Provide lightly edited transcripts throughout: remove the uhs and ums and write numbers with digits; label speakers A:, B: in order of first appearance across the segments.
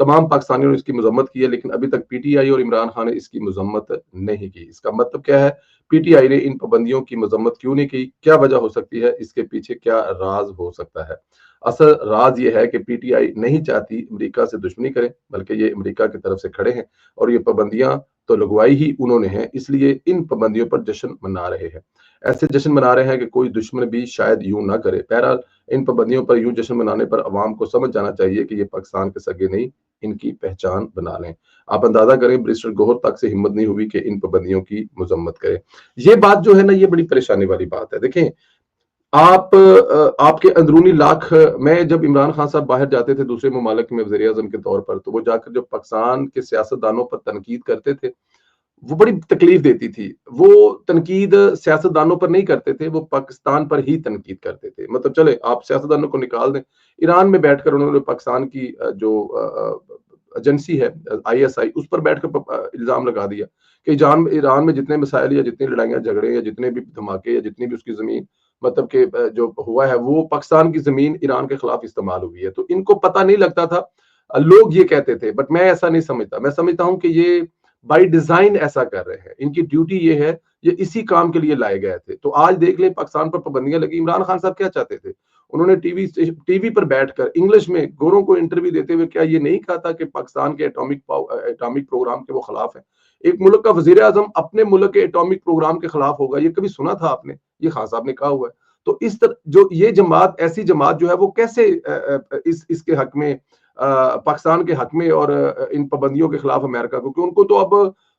A: تمام پاکستانیوں نے اس کی مذمت کی ہے، لیکن ابھی تک پی ٹی آئی اور عمران خان نے اس کی مذمت نہیں کی۔ اس کا مطلب کیا ہے؟ پی ٹی آئی نے ان پابندیوں کی مذمت کیوں نہیں کی؟ کیا وجہ ہو سکتی ہے؟ اس کے پیچھے کیا راز ہو سکتا ہے؟ اصل راز یہ ہے کہ پی ٹی آئی نہیں چاہتی امریکہ سے دشمنی کرے، بلکہ یہ امریکہ کی طرف سے کھڑے ہیں، اور یہ پابندیاں تو لگوائی ہی انہوں نے ہیں، اس لیے ان پابندیوں پر جشن منا رہے ہیں۔ ایسے جشن منا رہے ہیں کہ کوئی دشمن بھی شاید یوں نہ کرے۔ بہرحال ان پابندیوں پر یوں جشن منانے پر عوام کو سمجھ جانا چاہیے کہ یہ پاکستان کے سگے نہیں، ان کی پہچان بنا لیں۔ آپ اندازہ کریں بریسٹر گوہر تک سے ہمت نہیں ہوئی کہ ان پابندیوں کی مذمت کرے۔ یہ بات جو ہے نا، یہ بڑی پریشانی والی بات ہے۔ دیکھیں، آپ کے اندرونی لاکھ، میں جب عمران خان صاحب باہر جاتے تھے دوسرے ممالک میں وزیر اعظم کے طور پر، تو وہ جا کر جب پاکستان کے سیاستدانوں پر تنقید کرتے تھے، وہ بڑی تکلیف دیتی تھی۔ وہ تنقید سیاستدانوں پر نہیں کرتے تھے، وہ پاکستان پر ہی تنقید کرتے تھے۔ مطلب چلے آپ سیاستدانوں کو نکال دیں، ایران میں بیٹھ کر انہوں نے پاکستان کی جو ایجنسی ہے آئی ایس آئی، اس پر بیٹھ کر الزام لگا دیا کہ ایران میں جتنے مسائل یا جتنی لڑائیاں جھگڑے یا جتنے بھی دھماکے یا جتنی بھی اس کی زمین مطلب کہ جو ہوا ہے، وہ پاکستان کی زمین ایران کے خلاف استعمال ہوئی ہے۔ تو ان کو پتہ نہیں لگتا تھا، لوگ یہ کہتے تھے، بٹ میں ایسا نہیں سمجھتا۔ میں سمجھتا ہوں کہ یہ بائی ڈیزائن ایسا کر رہے ہیں، ان کی ڈیوٹی یہ ہے، یہ اسی کام کے لیے لائے گئے تھے۔ تو آج دیکھ لیں پاکستان پر پابندیاں لگی۔ عمران خان صاحب کیا چاہتے تھے؟ انہوں نے ٹی وی پر بیٹھ کر انگلش میں گوروں کو انٹرویو دیتے ہوئے کیا یہ نہیں کہا تھا کہ پاکستان کے ایٹامک پروگرام کے وہ خلاف ہیں؟ ایک ملک کا وزیر اعظم اپنے ملک کے ایٹامک پروگرام کے خلاف ہوگا، یہ کبھی سنا تھا آپ نے؟ یہ خان صاحب نے کہا ہوا ہے۔ تو اس طرح جو یہ جماعت، ایسی جماعت جو ہے، وہ کیسے اس کے حق میں، پاکستان کے حق میں اور ان پابندیوں کے خلاف امریکہ کو، کیونکہ ان کو تو اب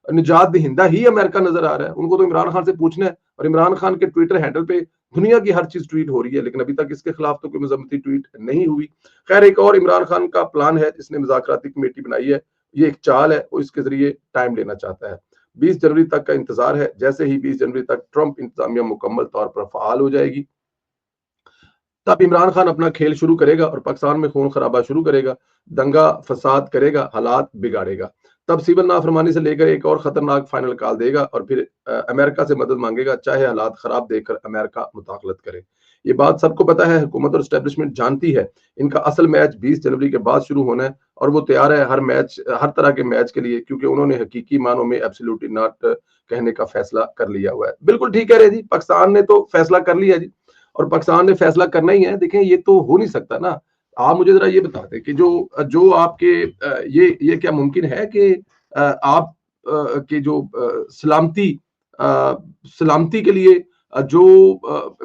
A: نجات دہندہ ہی امریکہ نظر آ رہا ہے۔ ان کو تو عمران خان سے پوچھنا ہے، اور عمران خان کے ٹویٹر ہینڈل پہ دنیا کی ہر چیز ٹویٹ ہو رہی ہے، لیکن ابھی تک اس کے خلاف تو کوئی مذمتی ٹویٹ نہیں ہوئی۔ خیر، ایک اور عمران خان کا پلان ہے، جس نے مذاکراتی کمیٹی بنائی ہے، یہ ایک چال ہے، وہ اس کے ذریعے ٹائم لینا چاہتا ہے۔ 20 جنوری تک کا انتظار ہے۔ جیسے ہی 20 جنوری تک ٹرمپ انتظامیہ مکمل طور پر فعال ہو جائے گی، تب عمران خان اپنا کھیل شروع کرے گا اور پاکستان میں خون خرابہ شروع کرے گا، دنگا فساد کرے گا، حالات بگاڑے گا۔ تب سیول نافرمانی سے لے کر ایک اور خطرناک فائنل کال دے گا، اور پھر امریکہ سے مدد مانگے گا، چاہے حالات خراب دیکھ کر امریکہ مداخلت کرے۔ یہ بات سب کو پتا ہے، حکومت اور اسٹیبلشمنٹ جانتی ہے ان کا اصل میچ 20 جنوری کے بعد شروع ہونا ہے، اور وہ تیار ہے ہر طرح کے میچ کے لیے، کیونکہ انہوں نے حقیقی معنوں میں ایبسلیوٹلی ناٹ کہنے کا فیصلہ کر لیا ہوا ہے۔ بالکل ٹھیک ہے جی، پاکستان نے تو فیصلہ کر لیا جی، اور پاکستان نے فیصلہ کرنا ہی ہے۔ دیکھیں، یہ تو ہو نہیں سکتا نا۔ آپ مجھے ذرا یہ بتا دیں کہ جو آپ کے یہ کیا ممکن ہے کہ آپ کے جو سلامتی کے لیے جو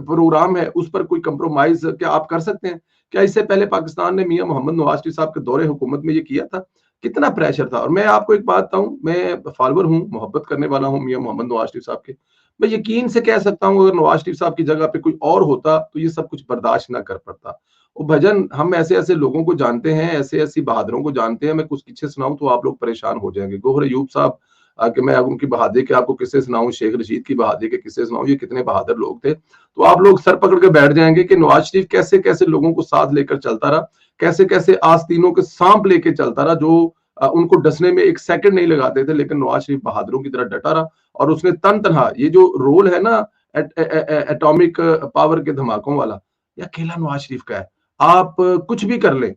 A: پروگرام ہے، اس پر کوئی کمپرومائز کیا آپ کر سکتے ہیں؟ کیا اس سے پہلے پاکستان نے میاں محمد نواز شریف صاحب کے دور حکومت میں یہ کیا تھا؟ کتنا پریشر تھا۔ اور میں آپ کو ایک بات بتاؤں، میں فالوور ہوں، محبت کرنے والا ہوں میاں محمد نواز شریف صاحب کے۔ میں یقین سے کہہ سکتا ہوں اگر نواز شریف صاحب کی جگہ پہ کوئی اور ہوتا تو یہ سب کچھ برداشت نہ کر پڑتا۔ وہ بھجن، ہم ایسے لوگوں کو جانتے ہیں، ایسی بہادروں کو جانتے ہیں، میں کچھ قصے سناؤں تو آپ لوگ پریشان ہو جائیں گے۔ گوہر ایوب صاحب، کہ میں ان کی بہادری کے آپ کو قصے سناؤں، شیخ رشید کی بہادری کے قصے سناؤں، یہ کتنے بہادر لوگ تھے، تو آپ لوگ سر پکڑ کے بیٹھ جائیں گے کہ نواز شریف کیسے لوگوں کو ساتھ لے کر چلتا رہا، کیسے آستینوں کے سانپ لے کے چلتا رہا، جو ان کو ڈسنے میں ایک سیکنڈ نہیں لگاتے تھے، لیکن نواز شریف بہادروں کی طرح ڈٹا رہا، اور اس نے تنہا یہ جو رول ہے نا ایٹامک پاور کے دھماکوں والا، یہ اکیلا نواز شریف کا ہے۔ آپ کچھ بھی کر لیں،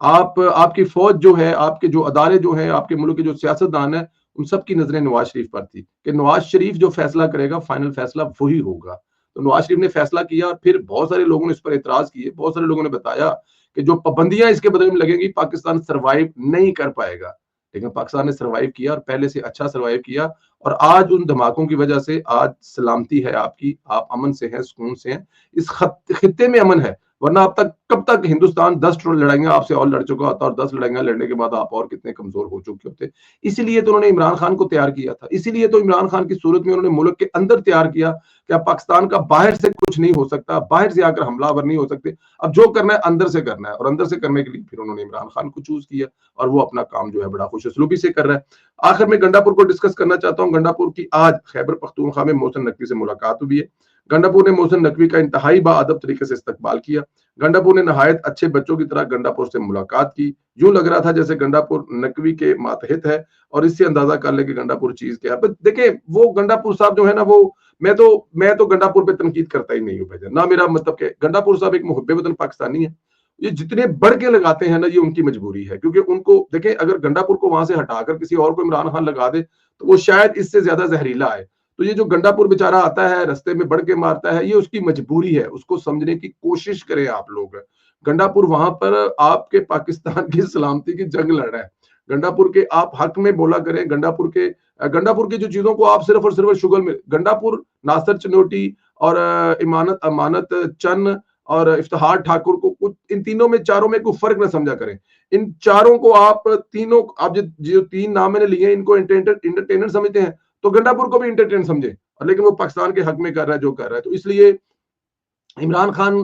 A: آپ کی فوج جو ہے، آپ کے جو ادارے جو ہیں، آپ کے ملک کے جو سیاستدان ہیں، ان سب کی نظریں نواز شریف پر تھی کہ نواز شریف جو فیصلہ کرے گا، فائنل فیصلہ وہی ہوگا۔ تو نواز شریف نے فیصلہ کیا، اور پھر بہت سارے لوگوں نے اس پر اعتراض کیے، بہت سارے لوگوں نے بتایا کہ جو پابندیاں اس کے بدلے میں لگیں گی، پاکستان سروائیو نہیں کر پائے گا، لیکن پاکستان نے سروائیو کیا، اور پہلے سے اچھا سروائیو کیا، اور آج ان دھماکوں کی وجہ سے آج سلامتی ہے آپ کی، آپ امن سے ہیں، سکون سے ہیں، اس خطے میں امن ہے۔ ورنہ اب تک کب تک ہندوستان 10 لڑائیاں آپ سے اور لڑ چکا ہوتا، اور 10 لڑائیاں لڑنے کے بعد آپ اور کتنے کمزور ہو چکے ہوتے۔ اسی لیے تو انہوں نے عمران خان کو تیار کیا تھا، اسی لیے تو عمران خان کی صورت میں انہوں نے ملک کے اندر تیار کیا کہ اب پاکستان کا باہر سے کچھ نہیں ہو سکتا، باہر سے آ کر حملہ آور نہیں ہو سکتے، اب جو کرنا ہے اندر سے کرنا ہے، اور اندر سے کرنے کے لیے پھر انہوں نے عمران خان کو چوز کیا، اور وہ اپنا کام جو ہے بڑا خوش اسلوبی سے کر رہا ہے۔ آخر میں گنڈا پور کو ڈسکس کرنا چاہتا ہوں۔ گنڈا پور کی آج خیبر پختونخوا میں محسن نقوی سے ملاقات ہوئی ہے۔ گنڈا پور نے محسن نقوی کا انتہائی باادب طریقے سے استقبال کیا۔ گنڈا پور نے نہایت اچھے بچوں کی طرح گنڈا پور سے ملاقات کی، یوں لگ رہا تھا جیسے گنڈا پور نقوی کے ماتحت ہے، اور اس سے اندازہ کر لے کہ گنڈا پور چیز کیا ہے۔ دیکھیں، وہ گنڈا پور صاحب جو ہے نا، وہ میں تو گنڈا پور پہ تنقید کرتا ہی نہیں ہوں بھائی، نہ میرا مطلب کہ گنڈا پور صاحب ایک محب وطن پاکستانی ہے، یہ جتنے بڑھ کے لگاتے ہیں نا یہ ان کی مجبوری ہے, کیونکہ ان کو دیکھیں اگر گنڈا پور کو وہاں سے ہٹا کر کسی اور کو عمران خان لگا دے تو وہ شاید اس سے زیادہ زہریلا ہے. تو یہ جو گنڈا پور بیچارہ آتا ہے رستے میں بڑھ کے مارتا ہے, یہ اس کی مجبوری ہے, اس کو سمجھنے کی کوشش کریں آپ لوگ. گنڈا پور وہاں پر آپ کے پاکستان کی سلامتی کی جنگ لڑ رہا ہے. گنڈا پور کے آپ حق میں بولا کریں, گنڈا پور کی جو چیزوں کو آپ صرف اور صرف شگل میں, گنڈا پور ناصر چنوٹی اور امانت چن اور افتخار ٹھاکر کو ان تینوں میں چاروں میں کوئی فرق نہ سمجھا کریں. ان چاروں کو آپ تینوں, آپ جو تین نام میں نے لیے ہیں ان کو انٹرٹینر سمجھتے ہیں تو گنڈا پور کو بھی انٹرٹین سمجھے, لیکن وہ پاکستان کے حق میں کر رہا ہے جو کر رہا ہے. تو اس لیے عمران خان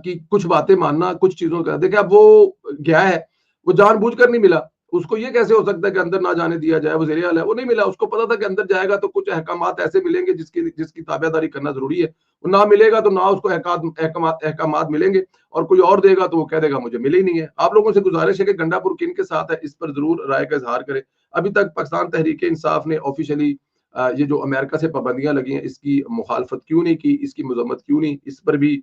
A: کی کچھ باتیں ماننا, کچھ چیزوں کا دیکھیں, اب وہ گیا ہے, وہ جان بوجھ کر نہیں ملا. اس کو یہ کیسے ہو سکتا ہے کہ اندر نہ جانے دیا جائے, وزیر اعلیٰ ہے وہ نہیں ملا, اس کو پتا تھا کہ اندر جائے گا تو کچھ احکامات ایسے ملیں گے جس کی تابع داری کرنا ضروری ہے, وہ نہ ملے گا تو نہ اس کو احکامات ملیں گے, اور کوئی اور دے گا تو وہ کہہ دے گا مجھے ملے ہی نہیں ہے. آپ لوگوں سے گزارش ہے کہ گنڈا پور کن کے ساتھ ہے اس پر ضرور رائے کا اظہار کرے. ابھی تک پاکستان تحریک انصاف نے آفیشلی یہ جو امریکہ سے پابندیاں لگی ہیں اس کی مخالفت کیوں نہیں کی, اس کی مذمت کیوں نہیں, اس پر بھی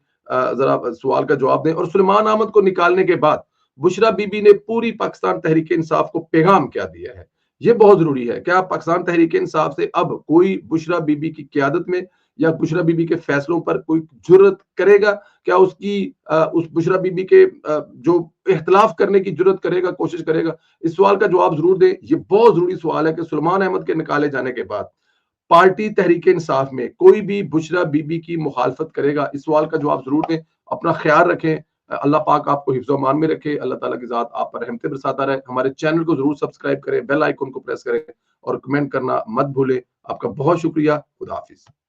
A: ذرا سوال کا جواب دیں. اور سلیمان احمد کو نکالنے کے بعد بشرا بی بی نے پوری پاکستان تحریک انصاف کو پیغام کیا دیا ہے, یہ بہت ضروری ہے. کیا پاکستان تحریک انصاف سے اب کوئی بشرا بی بی کی قیادت میں یا بشرا بی بی کے فیصلوں پر کوئی جرت کرے گا؟ کیا اس بشرا بی بی کے جو اختلاف کرنے کی جرت کرے گا, کوشش کرے گا؟ اس سوال کا جواب ضرور دیں. یہ بہت ضروری سوال ہے کہ سلیمان احمد کے نکالے جانے کے بعد پارٹی تحریک انصاف میں کوئی بھی بشرا بی بی کی مخالفت کرے گا؟ اس سوال کا جواب ضرور دیں. اپنا خیال رکھیں, اللہ پاک آپ کو حفظ و امان میں رکھے, اللہ تعالیٰ کی ذات آپ پر رحمتیں برساتا رہے. ہمارے چینل کو ضرور سبسکرائب کریں, بیل آئیکن کو پریس کریں اور کمنٹ کرنا مت بھولیں. آپ کا بہت شکریہ. خدا حافظ.